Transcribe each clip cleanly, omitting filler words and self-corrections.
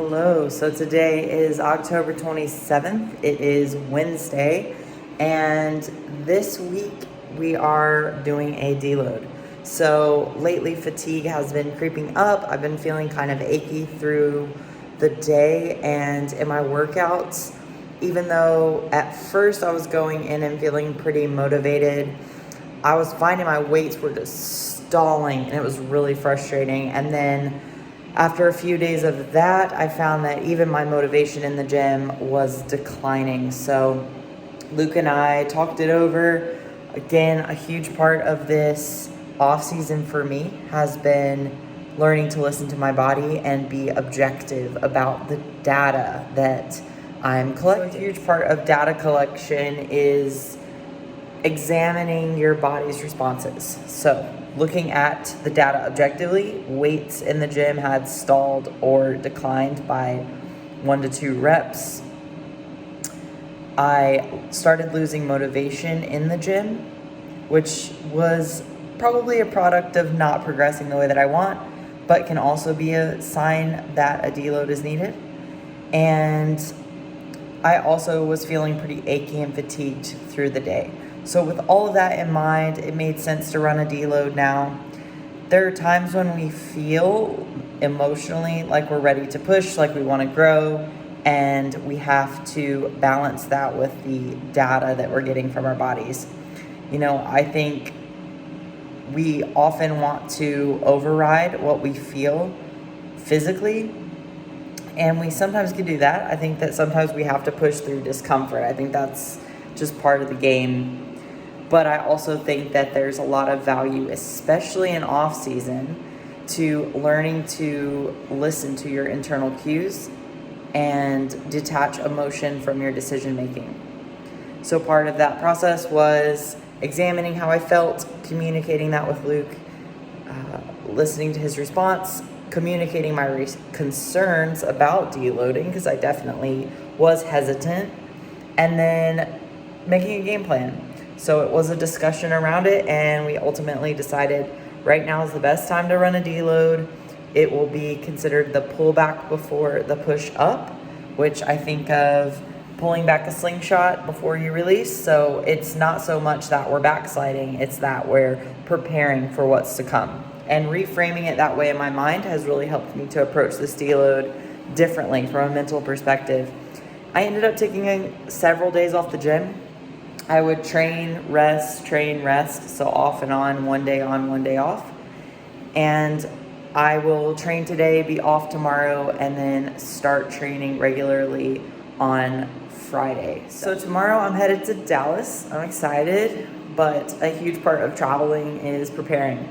Hello. So today is October 27th. It is Wednesday, and this week we are doing a deload. So lately fatigue has been creeping up. I've been feeling kind of achy through the day and in my workouts. Even though at first I was going in and feeling pretty motivated, I was finding my weights were just stalling and it was really frustrating. And then after a few days of that, I found that even my motivation in the gym was declining. So Luke and I talked it over. Again, a huge part of this off season for me has been learning to listen to my body and be objective about the data that I'm collecting. So a huge part of data collection is examining your body's responses. So looking at the data objectively, weights in the gym had stalled or declined by 1 to 2 reps. I started losing motivation in the gym, which was probably a product of not progressing the way that I want, but can also be a sign that a deload is needed. And I also was feeling pretty achy and fatigued through the day. So with all of that in mind, it made sense to run a deload now. There are times when we feel emotionally like we're ready to push, like we want to grow, and we have to balance that with the data that we're getting from our bodies. I think we often want to override what we feel physically, and we sometimes can do that. I think that sometimes we have to push through discomfort. I think that's just part of the game. But I also think that there's a lot of value, especially in off season, to learning to listen to your internal cues and detach emotion from your decision making. So part of that process was examining how I felt, communicating that with Luke, listening to his response, communicating my concerns about deloading, because I definitely was hesitant, and then making a game plan. So it was a discussion around it, and we ultimately decided right now is the best time to run a deload. It will be considered the pullback before the push up, which I think of pulling back a slingshot before you release. So it's not so much that we're backsliding, it's that we're preparing for what's to come. And reframing it that way in my mind has really helped me to approach this deload differently from a mental perspective. I ended up taking several days off the gym. I would train, rest, so off and on, 1 day on, 1 day off. And I will train today, be off tomorrow, and then start training regularly on Friday. So tomorrow I'm headed to Dallas. I'm excited, but a huge part of traveling is preparing.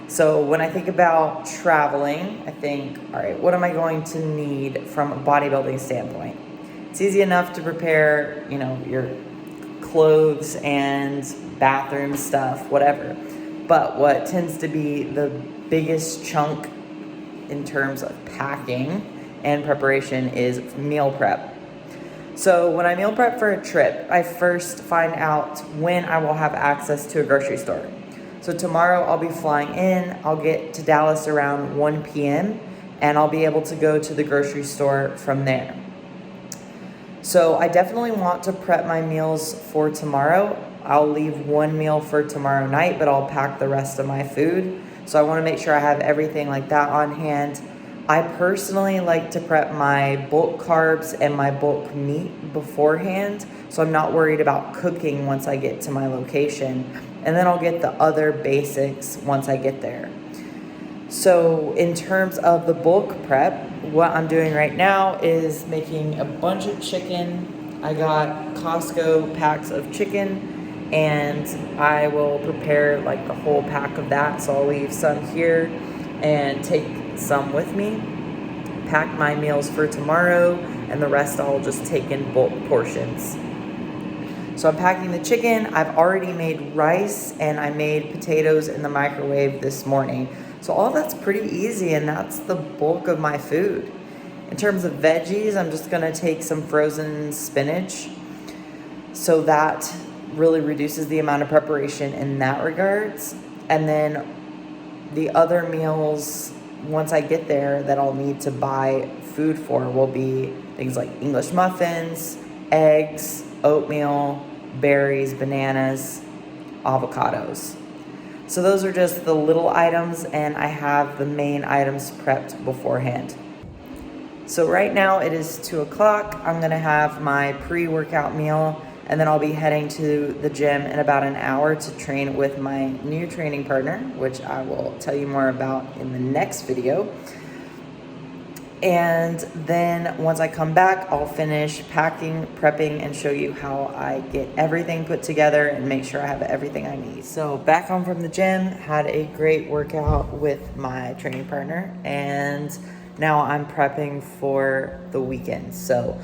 So when I think about traveling, I think, all right, what am I going to need from a bodybuilding standpoint? It's easy enough to prepare, your clothes and bathroom stuff, whatever. But what tends to be the biggest chunk in terms of packing and preparation is meal prep. So when I meal prep for a trip, I first find out when I will have access to a grocery store. So tomorrow I'll be flying in, I'll get to Dallas around 1 p.m. and I'll be able to go to the grocery store from there. So I definitely want to prep my meals for tomorrow. I'll leave one meal for tomorrow night, but I'll pack the rest of my food. So I want to make sure I have everything like that on hand. I personally like to prep my bulk carbs and my bulk meat beforehand, so I'm not worried about cooking once I get to my location. And then I'll get the other basics once I get there. So in terms of the bulk prep, what I'm doing right now is making a bunch of chicken. I got Costco packs of chicken, and I will prepare like the whole pack of that. So I'll leave some here and take some with me, pack my meals for tomorrow, and the rest I'll just take in bulk portions. So I'm packing the chicken. I've already made rice, and I made potatoes in the microwave this morning. So all that's pretty easy, and that's the bulk of my food. In terms of veggies, I'm just gonna take some frozen spinach. So that really reduces the amount of preparation in that regards. And then the other meals once I get there that I'll need to buy food for will be things like English muffins, eggs, oatmeal, berries, bananas, avocados. So those are just the little items, and I have the main items prepped beforehand. So right now it is 2 o'clock. I'm gonna have my pre-workout meal, and then I'll be heading to the gym in about an hour to train with my new training partner, which I will tell you more about in the next video. And then once I come back, I'll finish packing, prepping, and show you how I get everything put together and make sure I have everything I need. So back home from the gym, had a great workout with my training partner, and now I'm prepping for the weekend. So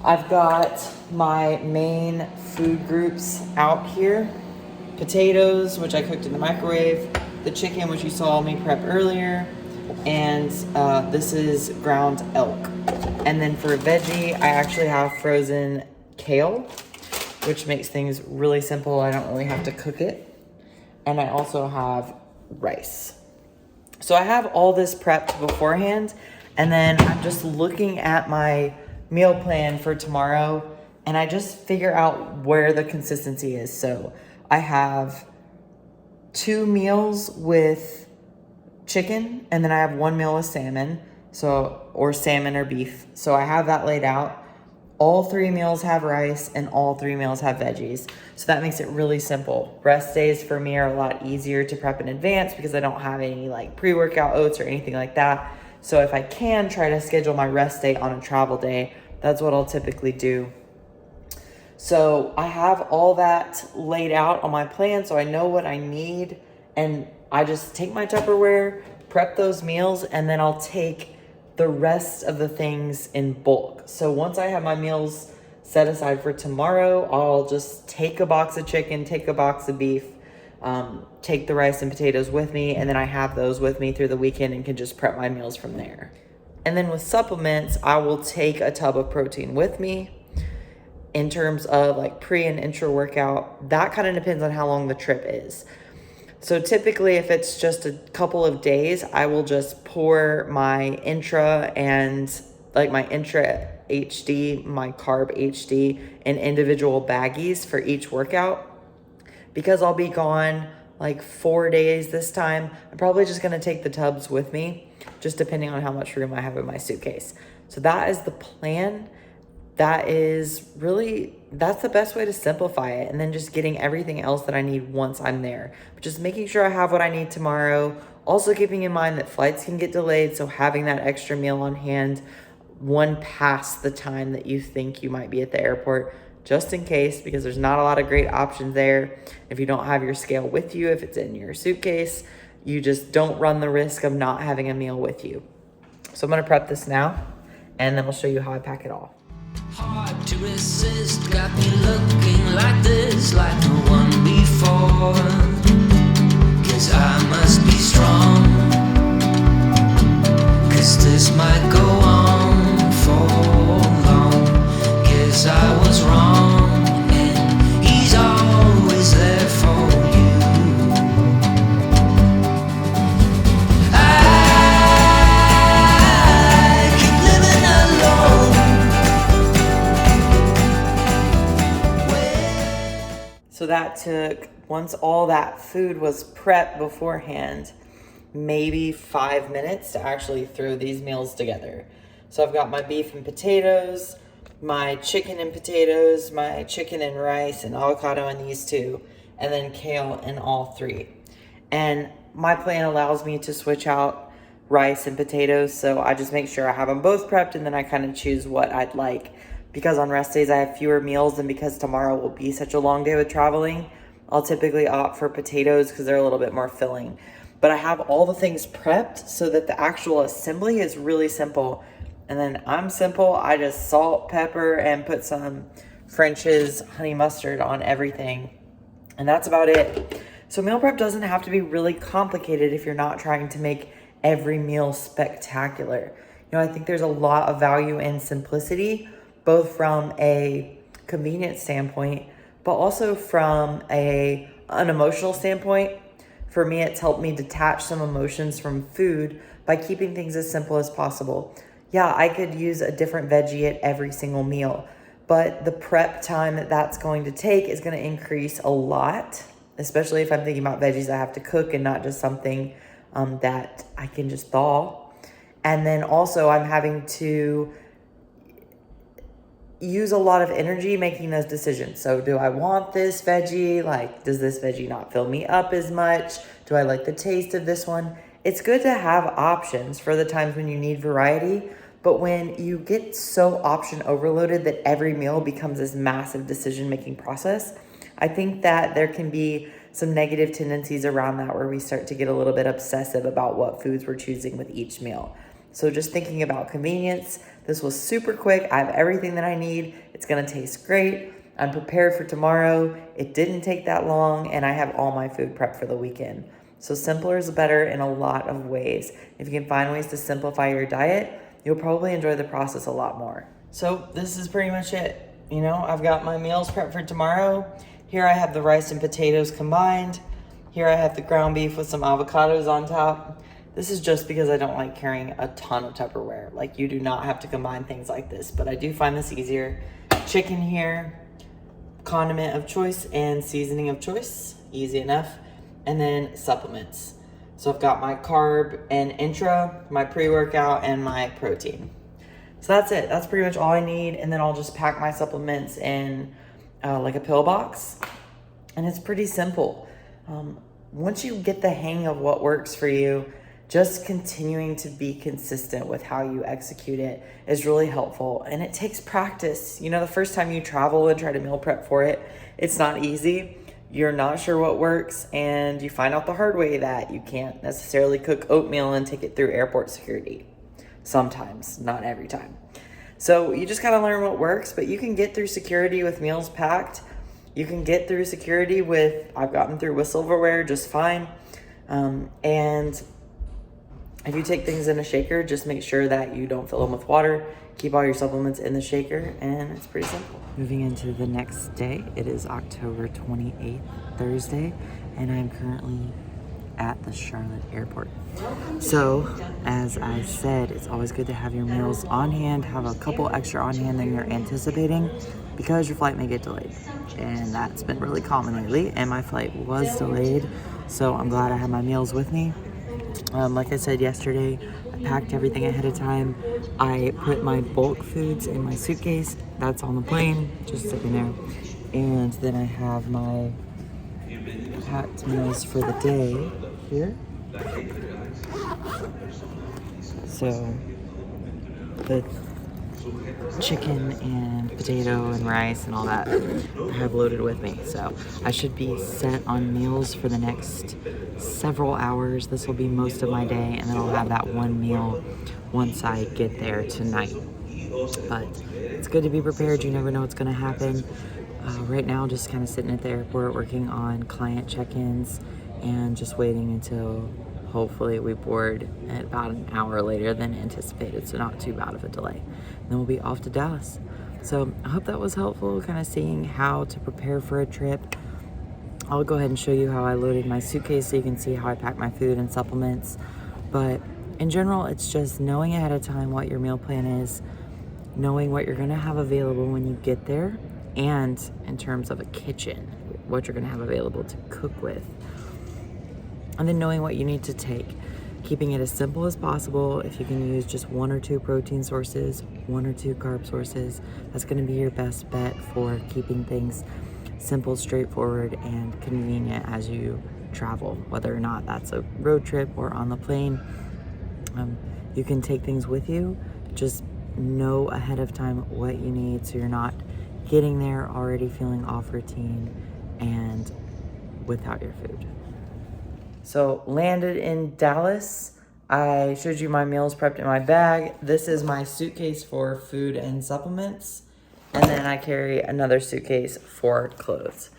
I've got my main food groups out here. Potatoes, which I cooked in the microwave, the chicken, which you saw me prep earlier, and this is ground elk. And then for veggie, I actually have frozen kale, which makes things really simple. I don't really have to cook it. And I also have rice. So I have all this prepped beforehand, and then I'm just looking at my meal plan for tomorrow, and I just figure out where the consistency is. So I have 2 meals with chicken, and then I have 1 meal with salmon, or salmon or beef. So I have that laid out. All 3 meals have rice, and all 3 meals have veggies. So that makes it really simple. Rest days for me are a lot easier to prep in advance because I don't have any like pre-workout oats or anything like that. So if I can try to schedule my rest day on a travel day, that's what I'll typically do. So I have all that laid out on my plan, so I know what I need, and I just take my Tupperware, prep those meals, and then I'll take the rest of the things in bulk. So once I have my meals set aside for tomorrow, I'll just take a box of chicken, take a box of beef, take the rice and potatoes with me, and then I have those with me through the weekend and can just prep my meals from there. And then with supplements, I will take a tub of protein with me. In terms of like pre and intra workout, that kind of depends on how long the trip is. So typically if it's just a couple of days, I will just pour my intra and like my intra HD, my carb HD in individual baggies for each workout. Because I'll be gone like 4 days this time, I'm probably just gonna take the tubs with me, just depending on how much room I have in my suitcase. So that is the plan. That's the best way to simplify it. And then just getting everything else that I need once I'm there. But just making sure I have what I need tomorrow. Also keeping in mind that flights can get delayed. So having that extra meal on hand, one past the time that you think you might be at the airport, just in case, because there's not a lot of great options there. If you don't have your scale with you, if it's in your suitcase, you just don't run the risk of not having a meal with you. So I'm gonna prep this now, and then I'll show you how I pack it all. Hard to resist, got me looking like this, like no one before. 'Cause I must be strong, 'cause this might go on for long. 'Cause I was wrong, and he's always there for you. I keep living alone. So that took, once all that food was prepped beforehand, maybe 5 minutes to actually throw these meals together. So I've got my beef and potatoes, my chicken and potatoes, my chicken and rice and avocado in these 2, and then kale in all 3. And my plan allows me to switch out rice and potatoes, so I just make sure I have them both prepped, and then I kind of choose what I'd like. Because on rest days I have fewer meals, and because tomorrow will be such a long day with traveling, I'll typically opt for potatoes because they're a little bit more filling. But I have all the things prepped so that the actual assembly is really simple. And then I'm simple, I just salt, pepper, and put some French's honey mustard on everything. And that's about it. So meal prep doesn't have to be really complicated if you're not trying to make every meal spectacular. You know, I think there's a lot of value in simplicity, both from a convenience standpoint, but also from an emotional standpoint. For me, it's helped me detach some emotions from food by keeping things as simple as possible. Yeah, I could use a different veggie at every single meal, but the prep time that that's going to take is going to increase a lot, especially if I'm thinking about veggies I have to cook and not just something that I can just thaw. And then also I'm having to use a lot of energy making those decisions. So do I want this veggie? Like, does this veggie not fill me up as much? Do I like the taste of this one? It's good to have options for the times when you need variety, but when you get so option overloaded that every meal becomes this massive decision-making process, I think that there can be some negative tendencies around that where we start to get a little bit obsessive about what foods we're choosing with each meal. So just thinking about convenience, this was super quick. I have everything that I need. It's gonna taste great. I'm prepared for tomorrow. It didn't take that long, and I have all my food prepped for the weekend. So simpler is better in a lot of ways. If you can find ways to simplify your diet, you'll probably enjoy the process a lot more. So this is pretty much it. You know, I've got my meals prepped for tomorrow. Here I have the rice and potatoes combined. Here I have the ground beef with some avocados on top. This is just because I don't like carrying a ton of Tupperware. Like, you do not have to combine things like this, but I do find this easier. Chicken here, condiment of choice and seasoning of choice, easy enough. And then supplements. So I've got my carb and intra, my pre-workout, and my protein. So that's it. That's pretty much all I need. And then I'll just pack my supplements in like a pill box. And it's pretty simple. Once you get the hang of what works for you, just continuing to be consistent with how you execute it is really helpful. And it takes practice. You know, the first time you travel and try to meal prep for it, it's not easy. You're not sure what works, and you find out the hard way that you can't necessarily cook oatmeal and take it through airport security. Sometimes, not every time. So you just gotta learn what works, but you can get through security with meals packed. You can get through security with, I've gotten through with silverware just fine. And if you take things in a shaker, just make sure that you don't fill them with water. Keep all your supplements in the shaker, and it's pretty simple. Moving into the next day, it is October 28th, Thursday, and I'm currently at the Charlotte airport. So, as I said, it's always good to have your meals on hand, have a couple extra on hand than you're anticipating, because your flight may get delayed. And that's been really common lately, and my flight was delayed, so I'm glad I have my meals with me. Like I said yesterday, I packed everything ahead of time. I put my bulk foods in my suitcase. That's on the plane, just sitting there. And then I have my packed meals for the day here. So the chicken and potato and rice and all that I have loaded with me. So I should be set on meals for the next several hours. This will be most of my day, and then I'll have that one meal once I get there tonight. But it's good to be prepared. You never know what's going to happen. Right now, just kind of sitting at the airport working on client check-ins and just waiting until hopefully we board at about an hour later than anticipated, so not too bad of a delay. And then we'll be off to Dallas. So I hope that was helpful, kind of seeing how to prepare for a trip. I'll go ahead and show you how I loaded my suitcase so you can see how I pack my food and supplements. But in general, it's just knowing ahead of time what your meal plan is, knowing what you're gonna have available when you get there, and in terms of a kitchen, what you're gonna have available to cook with. And then knowing what you need to take, keeping it as simple as possible. If you can use just 1 or 2 protein sources, 1 or 2 carb sources, that's going to be your best bet for keeping things simple, straightforward, and convenient as you travel, whether or not that's a road trip or on the plane. You can take things with you. Just know ahead of time what you need so you're not getting there already feeling off routine and without your food. So landed in Dallas. I showed you my meals prepped in my bag. This is my suitcase for food and supplements. And then I carry another suitcase for clothes.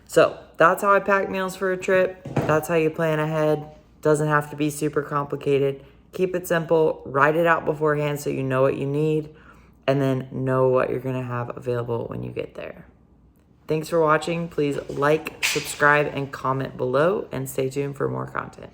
So that's how I pack meals for a trip. That's how you plan ahead. Doesn't have to be super complicated. Keep it simple. Write it out beforehand so you know what you need. And then know what you're gonna have available when you get there. Thanks for watching. Please like, subscribe, and comment below, and stay tuned for more content.